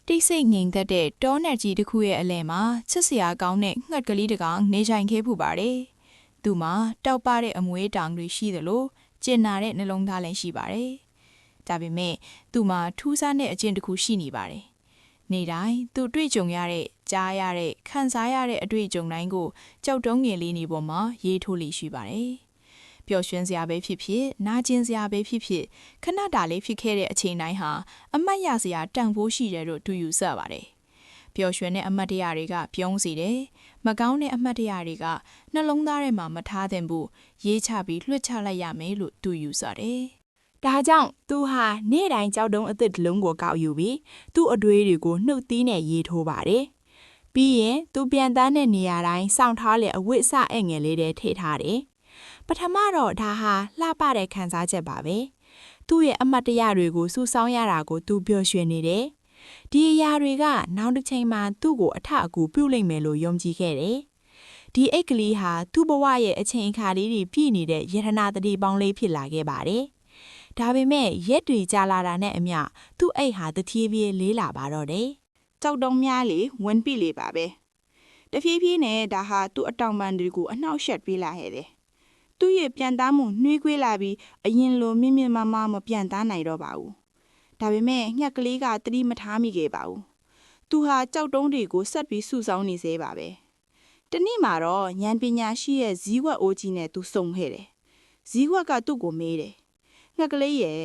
တိတ်ဆိတ်ငြိမ်သက်တဲ့တောနက်ကြီးတစ်ခုရဲ့အလယ်မှာချစ်စရာကောင်းတဲ့ငှက်ကလေးတစ်ကောင်နေထိုင်ခဲ့ဖူးပါတယ်။သူမှာတောက်ပတဲ့အမွေးတောင်တွေရှိသလိုကျင်နာတဲ့နှလုံးသားလည်းရှိပါတယ်။ဒါပေမဲ့သူမှာထူးဆန်းတဲ့အကျင့်တစ်ခုရှိနေပါတယ်။နေ့တိုင်းသူတွေ့ကြုံရတဲ့ကြားရတဲ့ခံစားရတဲ့အတွေ့အကြုံတိုင်းကိုကြောက်တုံးငယ်လေးနေပေါ်မှာရေးထိုးလိရှိပါတယ်။ပျော်ရွှင်စရာပဲဖြစ်ဖြစ်နာကျင်စရာပဲဖြစ်ဖြစ်ခဏတာလေးဖြစ်ခဲ့တဲ့အချိန်တိုင်းဟာအမတ်ရစရာတန်ဖိုးရှိတယ်လို့သူယူဆပါတယ်။ပျော်ရွှင်တဲ့အမတ်တရားတွေကပြုံးစေတယ်။မကောင်းတဲ့အမတ်တရားတွေကနှလုံးသားထဲမှာမထားသင့်ဘူးရေးချပြီးလွှတ်ချလိုက်ရမယ်လို့သူယူဆတယ်။ဒါကြောင့်သူဟာနေ့တိုင်းကြောက်တုံးအသစ်တစ်လုံးကိုကောက်ယူပြီးသူ့အတွေးတွေကိုနှုတ်သီးနဲ့ရေးထိုးပါတယ်။ပြီးရင်သူပြန်တန်းတဲ့နေရာတိုင်းစောင့်ထားတဲ့အဝတ်အစအငယ်လေးတွေထည့်ထားတယ်။ပထမတော့ဒါဟာလှပတဲ့ခံစားချက်ပါပဲသူ့ရဲ့အမတ်တရားတွေကိုစူးစောင်းရတာကိုသူပျော်ရွှင်နေတယ်ဒီအရာတွေကနောက်တစ်ချိန်မှာသူ့ကိုအထအကူပြုလိမ့်မယ်လို့ယုံကြည်ခဲ့တယ်ဒီအိတ်ကလေးဟာသူ့ဘဝရဲ့အချိန်အခါလေးတွေပြည့်နေတဲ့ယတနာတတိပေါင်းလေးဖြစ်လာခဲ့ပါတယ်ဒါပေမဲ့ရက်တွေကြာလာတာနဲ့အမျှသူ့အိတ်ဟာတဖြည်းဖြည်းလေးလာပါတော့တယ်ကြောက်တုံးများလေဝင်ပြီလေပါပဲတဖြည်းဖြည်းနဲ့ဒါဟာသူ့အတောင်ပံတွေကိုအနှောက်အယှက်ပေးလာခဲ့တယ်သူ့ရဲ့ပြန်သားမှုနှွေးကွေးလာပြီးအရင်လိုမြင့်မြင့်မားမားမပြန်သားနိုင်တော့ပါဘူး။ဒါပေမဲ့ငှက်ကလေးကသတိမထားမိခဲ့ပါဘူး။သူဟာကြောက်တုံးတွေကိုဆက်ပြီးစုဆောင်းနေသေးပါပဲ။တနေ့မှာတော့ဉာဏ်ပညာရှိရဲ့ဇီးဝက်အိုးကြီးနဲ့သူစုံခဲ့တယ်။ဇီးဝက်ကသူ့ကိုမေးတယ်။ငှက်ကလေးရဲ့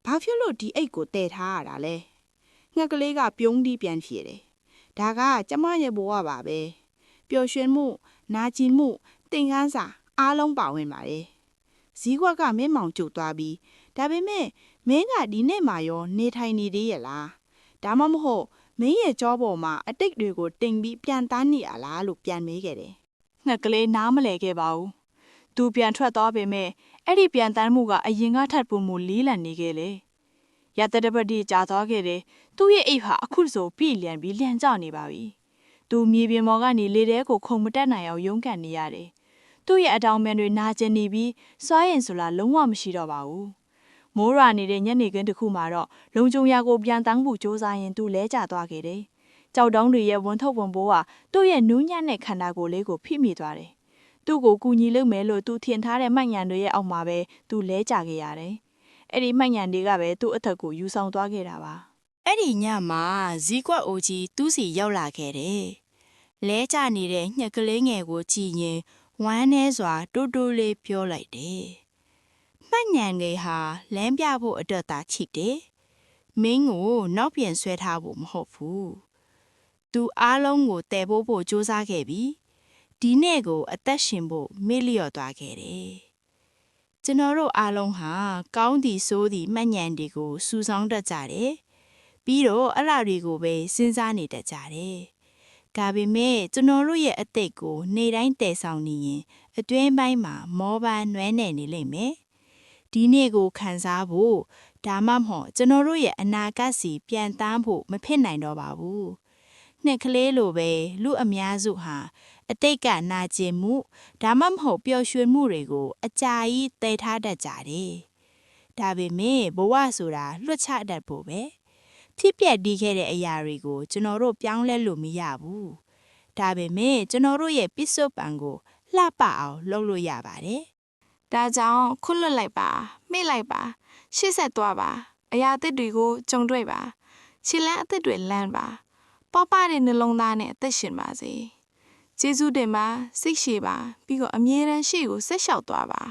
ဘာဖြစ်လို့ဒီအိတ်ကိုတည်ထားရတာလဲ။ငှက်ကလေးကပြုံးတီးပြန်ဖြေတယ်။ဒါကကျမရဲ့ဘဝပါပဲ။ပျော်ရွှင်မှုနာကျင်မှုသင်ခန်းစာအားလုံးပါဝင်ပါတယ်။ဇီးကွက်ကမင်းမောင်ကျုပ်သွားပြီးဒါပေမဲ့မင်းကဒီနေ့မှရောနေထိုင်နေသေးရဲ့လား။ဒါမှမဟုတ်မင်းရဲ့ကြောပေါ်မှာအတိတ်တွေကိုတင်ပြီးပြန်တန်းနေရလားလို့ပြန်မေးခဲ့တယ်။ငှက်ကလေးနားမလဲခဲ့ပါဘူး။သူပြန်ထွက်သွားပေမဲ့အဲ့ဒီပြန်တန်းမှုကအရင်ကထပ်ပုံမူလေးလံနေခဲ့လေ။ရတတပတိကြာသွားခဲ့တယ်။သူ့ရဲ့အိတ်ဟာအခုဆိုပြည့်လျံပြီးလျံကျနေပါပြီ။သူမြေပြင်ပေါ်ကနေလေထဲကိုခုံမတက်နိုင်အောင်ရုန်းကန်နေရတယ်။သူ့ရဲ့အတောင်ပံတွေနာကျင်နေပြီးစွာရင်ဆိုလာလုံးဝမရှိတော့ပါဘူး။မိုးရွာနေတဲ့ညနေခင်းတစ်ခုမှာတော့လုံခြုံရာကိုပြန်တန်းဖို့ကြိုးစားရင်သူလဲကျသွားခဲ့တယ်။ကြောက်တုံးတွေရဲ့ဝန်ထုတ်ဝန်ပိုးဟာသူ့ရဲ့နူးညံ့တဲ့ခန္ဓာကိုယ်လေးကိုဖိမိသွားတယ်။သူ့ကိုကူညီလုပ်မယ်လို့သူထင်ထားတဲ့မှတ်ဉာဏ်တွေရဲ့အောက်မှာပဲသူလဲကျခဲ့ရတယ်။အဲ့ဒီမှတ်ဉာဏ်တွေကပဲသူ့အထက်ကိုယူဆောင်သွားခဲ့တာပါ။အဲ့ဒီညမှာဇီးကွက်အိုကြီးသူ့စီရောက်လာခဲ့တယ်။လဲကျနေတဲ့ညက်ကလေးငယ်ကိုကြည့်ရင်ဝမ်းနဲစွာတိုးတိုးလေးပြောလိုက်တယ်။မှတ်ဉာဏ်တွေဟာလမ်းပြဖို့အတွက်သာချိတယ်။မင်းကိုနောက်ပြန်ဆွဲထားဖို့မဟုတ်ဘူး။သူအားလုံးကိုတည်ဖို့စူးစမ်းခဲ့ပြီးဒီနေ့ကိုအသက်ရှင်ဖို့မေ့လျော့သွားခဲ့တယ်။ကျွန်တော်တို့အားလုံးဟာကောင်းသည်ဆိုးသည်မှတ်ဉာဏ်တွေကိုစူးစောင်းတတ်ကြတယ်။ပြီးတော့အလားတွေကိုပဲစဉ်းစားနေတတ်ကြတယ်။ဒါပေမဲ့ကျွန်တော်တို့ရဲ့အသက်ကိုနေတိုင်းတည်ဆောင်နေရင်အတွင်းပိုင်းမှာမောပန်းနွမ်းနယ်နေလိမ့်မယ်။ဒီနေ့ကိုခံစားဖို့ဒါမှမဟုတ်ကျွန်တော်တို့ရဲ့အနာဂတ်စီပြန်တန်းဖို့မဖြစ်နိုင်တော့ပါဘူး။နှစ်ကလေးလိုပဲလူအများစုဟာအတိတ်ကနာကျင်မှုဒါမှမဟုတ်ပျော်ရွှင်မှုတွေကိုအကြာကြီးတည်ထားတတ်ကြတယ်။ဒါပေမဲ့ဘဝဆိုတာလွတ်ချတတ်ဖို့ပဲ။ဖြစ်ပျက်ဒီခဲ့တဲ့အရာတွေကိုကျွန်တော်တို့ပြောင်းလဲလို့မရဘူး။ဒါပေမဲ့ကျွန်တော်တို့ရဲ့ပစ္စုပန်ကိုလှပအောင်လုပ်လို့ရပါတယ်။ဒါကြောင့်ခွတ်လွတ်လိုက်ပါမေ့လိုက်ပါရှေ့ဆက်သွားပါအရာအသစ်တွေကိုကြုံတွေ့ပါခြေလမ်းအသစ်တွေလမ်းပါပေါ့ပါတဲ့နှလုံးသားနဲ့အသက်ရှင်ပါစေကျေးဇူးတင်ပါစိတ်ရှည်ပါပြီးတော့အမြဲတမ်းရှေ့ကိုဆက်လျှောက်သွားပါ